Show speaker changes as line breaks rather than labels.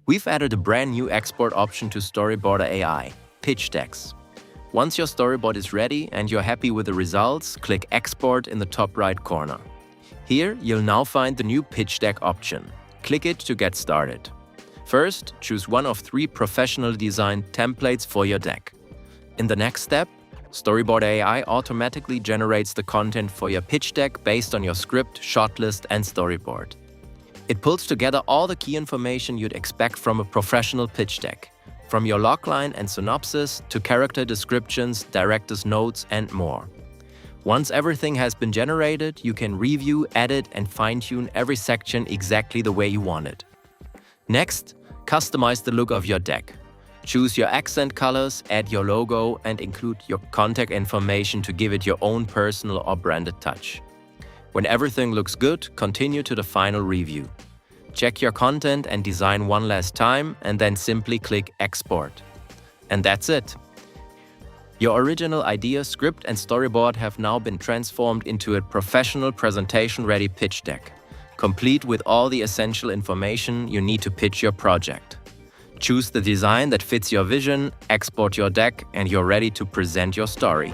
We've added a brand new export option to Storyboard.ai, pitch decks. Once your storyboard is ready and you're happy with the results, click Export in the top right corner. Here, you'll now find the new pitch deck option. Click it to get started. First, choose one of 3 professionally designed templates for your deck. In the next step, Storyboard.ai automatically generates the content for your pitch deck based on your script, shortlist, and storyboard. It pulls together all the key information you'd expect from a professional pitch deck, from your logline and synopsis to character descriptions, director's notes, and more. Once everything has been generated, you can review, edit, and fine-tune every section exactly the way you want it. Next, customize the look of your deck. Choose your accent colors, add your logo, and include your contact information to give it your own personal or branded touch. When everything looks good, continue to the final review. Check your content and design one last time, and then simply click Export. And that's it. Your original idea, script, and storyboard have now been transformed into a professional presentation-ready pitch deck, complete with all the essential information you need to pitch your project. Choose the design that fits your vision, export your deck, and you're ready to present your story.